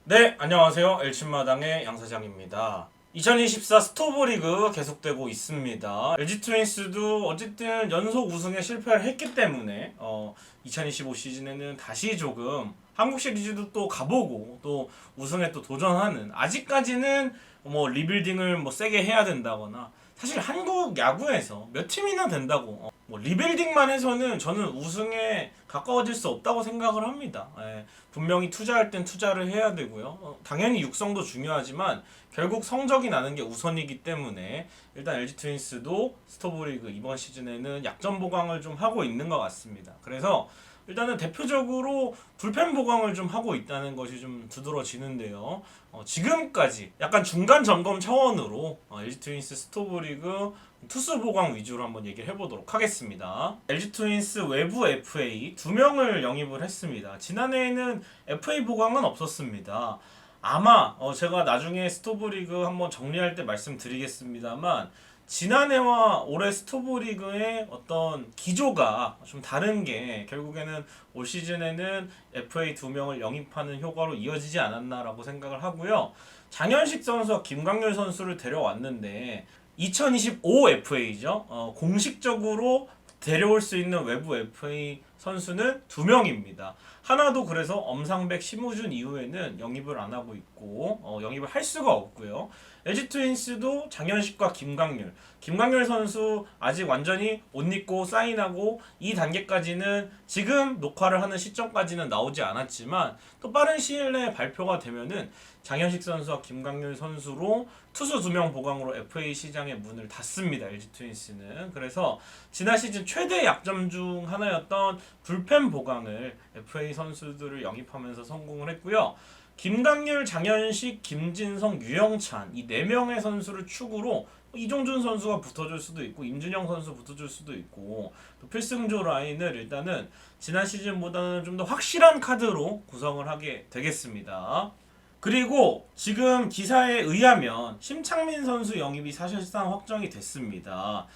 네, 안녕하세요. 엘친마당의 양사장입니다. 2024 스토브리그 계속되고 있습니다. LG 트윈스도 어쨌든 연속 우승에 실패를 했기 때문에 2025 시즌에는 다시 조금 한국 시리즈도 또 가보고 또 우승에 또 도전하는, 아직까지는 뭐 리빌딩을 뭐 세게 해야 된다거나, 사실 한국 야구에서 몇 팀이나 된다고 뭐 리빌딩만 해서는 저는 우승에 가까워질 수 없다고 생각을 합니다. 분명히 투자할 땐 투자를 해야 되고요. 당연히 육성도 중요하지만 결국 성적이 나는 게 우선이기 때문에 일단 LG 트윈스도 스토브리그 이번 시즌에는 약점 보강을 좀 하고 있는 것 같습니다. 그래서 일단은 대표적으로 불펜 보강을 좀 하고 있다는 것이 좀 두드러지는데요. 지금까지 약간 중간 점검 차원으로 LG 트윈스 스토브리그 투수 보강 위주로 한번 얘기를 해보도록 하겠습니다. LG 트윈스 외부 FA 2명을 영입을 했습니다. 지난해에는 FA 보강은 없었습니다. 아마 제가 나중에 스토브리그 한번 정리할 때 말씀드리겠습니다만, 지난해와 올해 스토브리그의 어떤 기조가 좀 다른 게 결국에는 올 시즌에는 FA 2명을 영입하는 효과로 이어지지 않았나라고 생각을 하고요. 장현식 선수와 김광렬 선수를 데려왔는데 2025 FA죠. 공식적으로 데려올 수 있는 외부 FA 선수는 2명입니다. 하나도 그래서 엄상백, 심우준 이후에는 영입을 안 하고 있고 영입을 할 수가 없고요. LG 트윈스도 장현식과 김광렬 선수 아직 완전히 옷 입고 사인하고 이 단계까지는, 지금 녹화를 하는 시점까지는 나오지 않았지만 또 빠른 시일 내에 발표가 되면은 장현식 선수와 김광렬 선수로 투수 2명 보강으로 FA 시장의 문을 닫습니다. LG 트윈스는. 그래서 지난 시즌 최대 약점 중 하나였던 불펜 보강을 FA 선수들을 영입하면서 성공을 했고요. 김광률, 장현식, 김진성, 유영찬 이 4명의 선수를 축으로 이종준 선수가 붙어줄 수도 있고 임준영 선수 붙어줄 수도 있고, 또 필승조 라인을 일단은 지난 시즌보다는 좀 더 확실한 카드로 구성을 하게 되겠습니다. 그리고 지금 기사에 의하면 심창민 선수 영입이 사실상 확정이 됐습니다.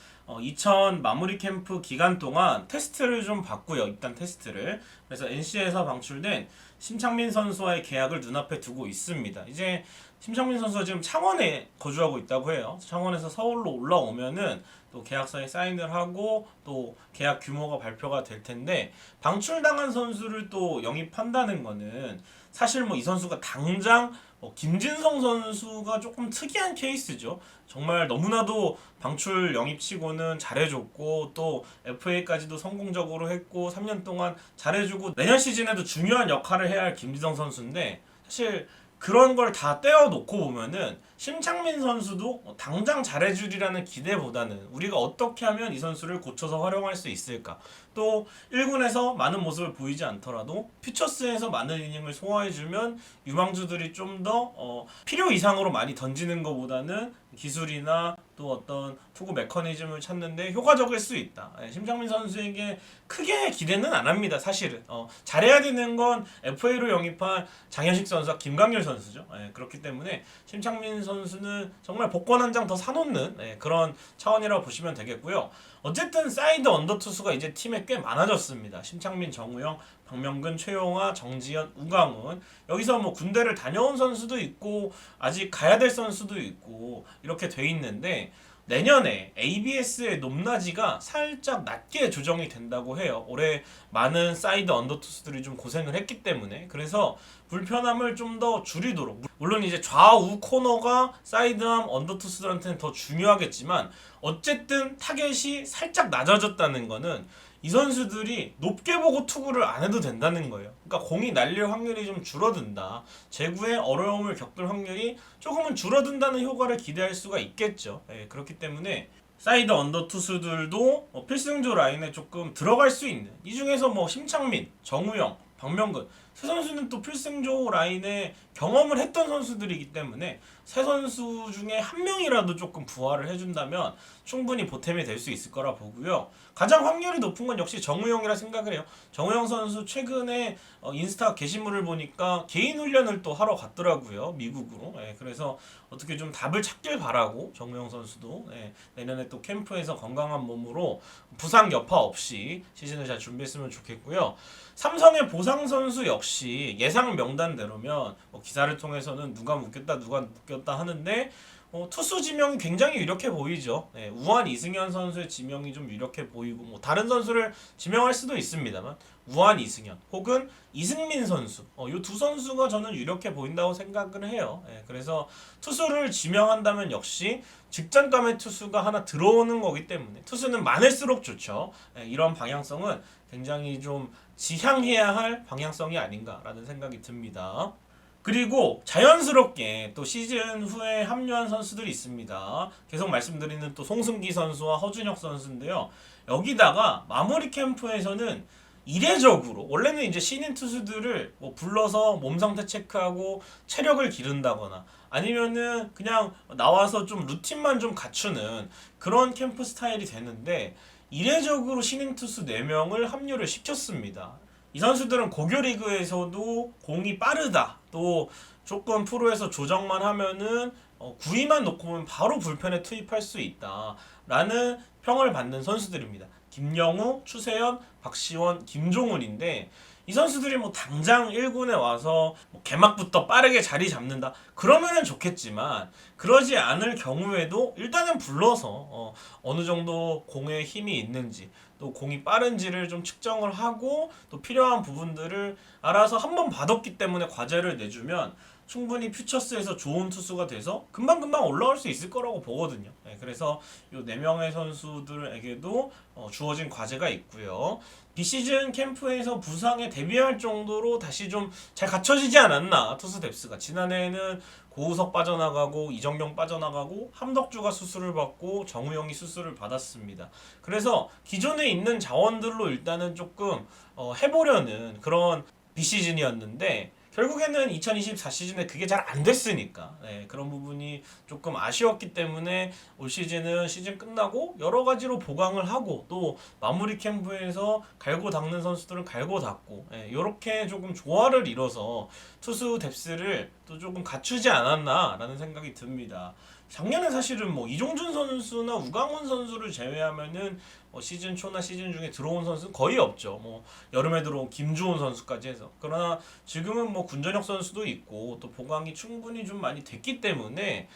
2000 마무리 캠프 기간 동안 테스트를 좀 봤고요. 입단 테스트를. 그래서 NC에서 방출된 심창민 선수와의 계약을 눈앞에 두고 있습니다. 이제 심창민 선수가 지금 창원에 거주하고 있다고 해요. 창원에서 서울로 올라오면은 또 계약서에 사인을 하고 또 계약 규모가 발표가 될 텐데, 방출당한 선수를 또 영입한다는 거는 사실 뭐 이 선수가 당장 김진성 선수가 조금 특이한 케이스죠. 정말 너무나도 방출 영입치고는 잘해줬고 또 FA까지도 성공적으로 했고 3년 동안 잘해주고 내년 시즌에도 중요한 역할을 해야 할 김진성 선수인데, 사실 그런 걸 다 떼어놓고 보면은 심창민 선수도 당장 잘해주리라는 기대보다는 우리가 어떻게 하면 이 선수를 고쳐서 활용할 수 있을까, 또 1군에서 많은 모습을 보이지 않더라도 퓨처스에서 많은 이닝을 소화해주면 유망주들이 좀 더 필요 이상으로 많이 던지는 것보다는 기술이나 또 어떤 투구 메커니즘을 찾는데 효과적일 수 있다. 심창민 선수에게 크게 기대는 안 합니다. 사실은 잘해야 되는 건 FA로 영입한 장현식 선수와 김광렬 선수죠. 그렇기 때문에 심창민 선수는 정말 복권 한 장 더 사놓는 그런 차원이라고 보시면 되겠고요. 어쨌든 사이드 언더 투수가 이제 팀에 꽤 많아졌습니다. 심창민, 정우영, 박명근, 최용화, 정지현, 우강훈, 여기서 뭐 군대를 다녀온 선수도 있고 아직 가야 될 선수도 있고 이렇게 돼 있는데, 내년에 ABS의 높낮이가 살짝 낮게 조정이 된다고 해요. 올해 많은 사이드 언더 투수들이 좀 고생을 했기 때문에. 그래서 불편함을 좀 더 줄이도록, 물론 이제 좌우 코너가 사이드암 언더 투수들한테는 더 중요하겠지만 어쨌든 타겟이 살짝 낮아졌다는 거는 이 선수들이 높게 보고 투구를 안 해도 된다는 거예요. 그러니까 공이 날릴 확률이 좀 줄어든다. 제구에 어려움을 겪을 확률이 조금은 줄어든다는 효과를 기대할 수가 있겠죠. 그렇기 때문에 사이드 언더 투수들도 필승조 라인에 조금 들어갈 수 있는, 이 중에서 뭐 심창민, 정우영, 박명근 세 선수는 또 필승조 라인에 경험을 했던 선수들이기 때문에 세 선수 중에 한 명이라도 조금 부활을 해준다면 충분히 보탬이 될 수 있을 거라 보고요. 가장 확률이 높은 건 역시 정우영이라 생각을 해요. 정우영 선수 최근에 인스타 게시물을 보니까 개인 훈련을 또 하러 갔더라고요. 미국으로. 그래서 어떻게 좀 답을 찾길 바라고, 정우영 선수도 내년에 또 캠프에서 건강한 몸으로 부상 여파 없이 시즌을 잘 준비했으면 좋겠고요. 삼성의 보상 선수 역시 예상 명단대로면 뭐 기사를 통해서는 누가 묶였다 하는데 투수 지명이 굉장히 유력해 보이죠. 네, 우한 이승현 선수의 지명이 좀 유력해 보이고 뭐 다른 선수를 지명할 수도 있습니다만 우한 이승현 혹은 이승민 선수 이 두 선수가 저는 유력해 보인다고 생각을 해요. 네, 그래서 투수를 지명한다면 역시 직전감의 투수가 하나 들어오는 거기 때문에 투수는 많을수록 좋죠. 네, 이런 방향성은 굉장히 좀 지향해야 할 방향성이 아닌가라는 생각이 듭니다. 그리고 자연스럽게 또 시즌 후에 합류한 선수들이 있습니다. 계속 말씀드리는 또 송승기 선수와 허준혁 선수인데요. 여기다가 마무리 캠프에서는 이례적으로 원래는 이제 신인 투수들을 뭐 불러서 몸 상태 체크하고 체력을 기른다거나 아니면은 그냥 나와서 좀 루틴만 좀 갖추는 그런 캠프 스타일이 되는데 이례적으로 신인 투수 4명을 합류를 시켰습니다. 이 선수들은 고교리그에서도 공이 빠르다. 또 조금 프로에서 조정만 하면은 구위만 놓고 보면 바로 불펜에 투입할 수 있다. 라는 평을 받는 선수들입니다. 김영우, 추세현, 박시원, 김종훈인데 이 선수들이 뭐 당장 1군에 와서 뭐 개막부터 빠르게 자리 잡는다. 그러면은 좋겠지만 그러지 않을 경우에도 일단은 불러서 어느 정도 공에 힘이 있는지 또 공이 빠른지를 좀 측정을 하고 또 필요한 부분들을 알아서 한번 받았기 때문에 과제를 내주면 충분히 퓨처스에서 좋은 투수가 돼서 금방금방 올라올 수 있을 거라고 보거든요. 네, 그래서 이 4명의 선수들에게도 주어진 과제가 있고요. 비시즌 캠프에서 부상에 대비할 정도로 다시 좀 잘 갖춰지지 않았나 투수 뎁스가. 지난해에는 고우석 빠져나가고 이정경 빠져나가고 함덕주가 수술을 받고 정우영이 수술을 받았습니다. 그래서 기존에 있는 자원들로 일단은 조금 해보려는 그런 비시즌이었는데 결국에는 2024 시즌에 그게 잘 안 됐으니까 그런 부분이 조금 아쉬웠기 때문에 올 시즌은 시즌 끝나고 여러 가지로 보강을 하고 또 마무리 캠프에서 갈고 닦는 선수들은 갈고 닦고 이렇게 조금 조화를 이뤄서 투수 뎁스를 또 조금 갖추지 않았나라는 생각이 듭니다. 작년에 사실은 뭐 이종준 선수나 우강원 선수를 제외하면은 시즌 초나 시즌 중에 들어온 선수는 거의 없죠. 뭐 여름에 들어온 김주훈 선수까지 해서. 그러나 지금은 뭐 군전혁 선수도 있고 또 보강이 충분히 좀 많이 됐기 때문에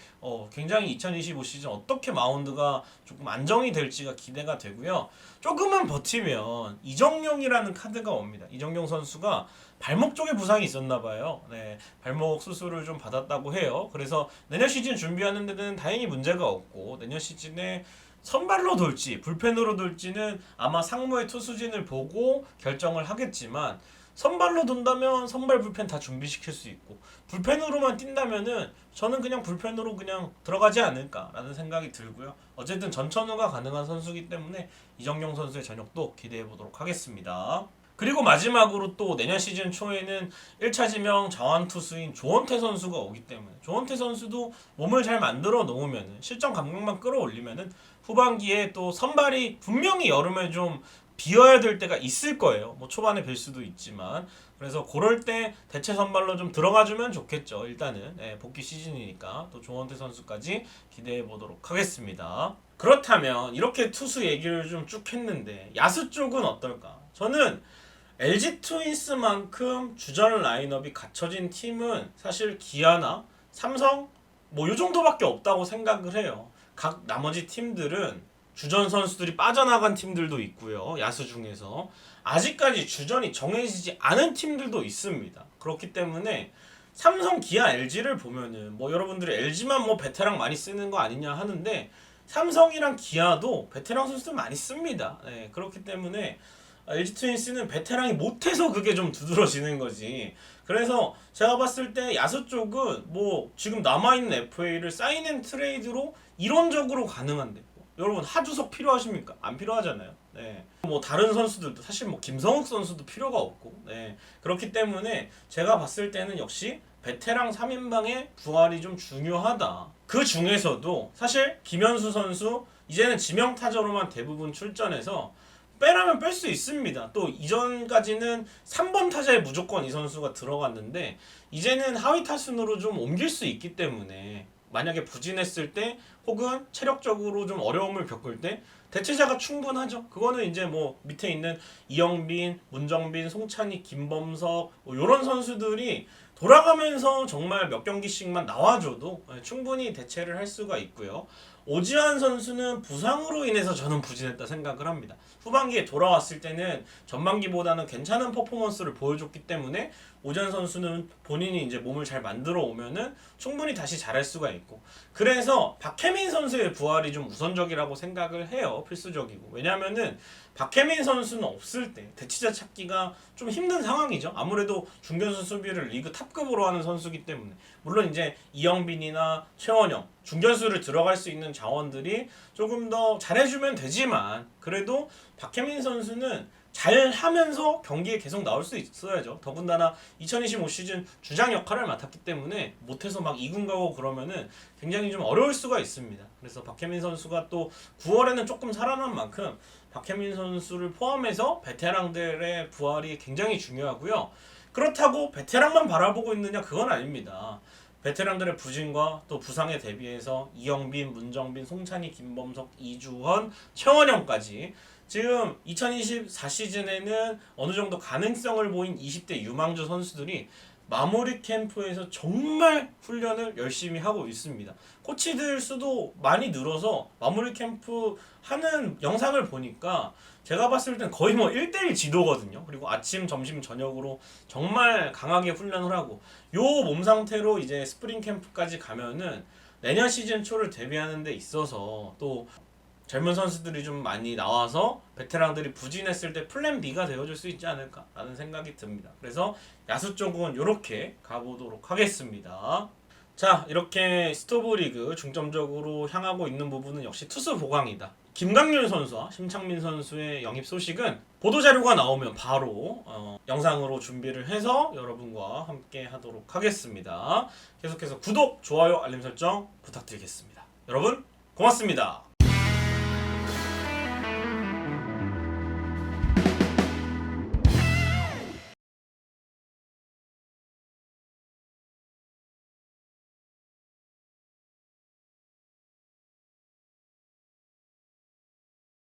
굉장히 2025 시즌 어떻게 마운드가 조금 안정이 될지가 기대가 되고요. 조금만 버티면 이정용이라는 카드가 옵니다. 이정용 선수가 발목 쪽에 부상이 있었나 봐요. 네, 발목 수술을 좀 받았다고 해요. 그래서 내년 시즌 준비하는 데는 다행히 문제가 없고 내년 시즌에 선발로 돌지 불펜으로 돌지는 아마 상무의 투수진을 보고 결정을 하겠지만 선발로 돈다면 선발 불펜 다 준비시킬 수 있고 불펜으로만 뛴다면은 저는 그냥 불펜으로 그냥 들어가지 않을까라는 생각이 들고요. 어쨌든 전천후가 가능한 선수이기 때문에 이정용 선수의 전역도 기대해 보도록 하겠습니다. 그리고 마지막으로 또 내년 시즌 초에는 1차 지명 자완 투수인 조원태 선수가 오기 때문에 조원태 선수도 몸을 잘 만들어 놓으면은 실전 감각만 끌어올리면은 후반기에 또 선발이 분명히 여름에 좀 비워야 될 때가 있을 거예요. 뭐 초반에 뵐 수도 있지만 그래서 그럴 때 대체 선발로 좀 들어가주면 좋겠죠. 일단은 복귀 시즌이니까 또 조원태 선수까지 기대해 보도록 하겠습니다. 그렇다면 이렇게 투수 얘기를 좀 쭉 했는데 야수 쪽은 어떨까? 저는 LG 트윈스만큼 주전 라인업이 갖춰진 팀은 사실 기아나 삼성 뭐 요 정도밖에 없다고 생각을 해요. 각 나머지 팀들은 주전 선수들이 빠져나간 팀들도 있고요. 야수 중에서 아직까지 주전이 정해지지 않은 팀들도 있습니다. 그렇기 때문에 삼성, 기아, LG를 보면은 뭐 여러분들이 LG만 뭐 베테랑 많이 쓰는 거 아니냐 하는데 삼성이랑 기아도 베테랑 선수들 많이 씁니다. 그렇기 때문에 LG 트윈스는 베테랑이 못해서 그게 좀 두드러지는 거지. 그래서 제가 봤을 때 야수 쪽은 뭐 지금 남아있는 FA를 사인 앤 트레이드로 이론적으로 가능한데 여러분 하주석 필요하십니까? 안 필요하잖아요. 뭐 다른 선수들도 사실 뭐 김성욱 선수도 필요가 없고 그렇기 때문에 제가 봤을 때는 역시 베테랑 3인방의 부활이 좀 중요하다. 그 중에서도 사실 김현수 선수 이제는 지명타자로만 대부분 출전해서 빼라면 뺄 수 있습니다. 또 이전까지는 3번 타자에 무조건 이 선수가 들어갔는데 이제는 하위 타순으로 좀 옮길 수 있기 때문에 만약에 부진했을 때 혹은 체력적으로 좀 어려움을 겪을 때 대체자가 충분하죠. 그거는 이제 뭐 밑에 있는 이영빈, 문정빈, 송찬희, 김범석 뭐 이런 선수들이 돌아가면서 정말 몇 경기씩만 나와줘도 충분히 대체를 할 수가 있고요. 오지환 선수는 부상으로 인해서 저는 부진했다 생각을 합니다. 후반기에 돌아왔을 때는 전반기보다는 괜찮은 퍼포먼스를 보여줬기 때문에 오지환 선수는 본인이 이제 몸을 잘 만들어 오면은 충분히 다시 잘할 수가 있고, 그래서 박혜민 선수의 부활이 좀 우선적이라고 생각을 해요. 필수적이고. 왜냐면은 박혜민 선수는 없을 때 대치자 찾기가 좀 힘든 상황이죠. 아무래도 중견수 수비를 리그 탑급으로 하는 선수기 때문에. 물론 이제 이영빈이나 최원영 중견수를 들어갈 수 있는 자원들이 조금 더 잘해주면 되지만, 그래도 박혜민 선수는 잘하면서 경기에 계속 나올 수 있어야죠. 더군다나 2025 시즌 주장 역할을 맡았기 때문에 못해서 막 2군 가고 그러면은 굉장히 좀 어려울 수가 있습니다. 그래서 박혜민 선수가 또 9월에는 조금 살아난 만큼 박혜민 선수를 포함해서 베테랑들의 부활이 굉장히 중요하고요. 그렇다고 베테랑만 바라보고 있느냐, 그건 아닙니다. 베테랑들의 부진과 또 부상에 대비해서 이영빈, 문정빈, 송찬희, 김범석, 이주헌, 최원영까지 지금 2024 시즌에는 어느 정도 가능성을 보인 20대 유망주 선수들이 마무리 캠프에서 정말 훈련을 열심히 하고 있습니다. 코치들 수도 많이 늘어서 마무리 캠프 하는 영상을 보니까 제가 봤을 땐 거의 뭐 1대1 지도거든요. 그리고 아침, 점심, 저녁으로 정말 강하게 훈련을 하고, 요 몸 상태로 이제 스프링 캠프까지 가면은 내년 시즌 초를 대비하는 데 있어서 또 젊은 선수들이 좀 많이 나와서 베테랑들이 부진했을 때 플랜 B가 되어줄 수 있지 않을까라는 생각이 듭니다. 그래서 야수 쪽은 이렇게 가보도록 하겠습니다. 자, 이렇게 스토브리그 중점적으로 향하고 있는 부분은 역시 투수 보강이다. 김강률 선수와 심창민 선수의 영입 소식은 보도자료가 나오면 바로 영상으로 준비를 해서 여러분과 함께 하도록 하겠습니다. 계속해서 구독, 좋아요, 알림 설정 부탁드리겠습니다. 여러분 고맙습니다.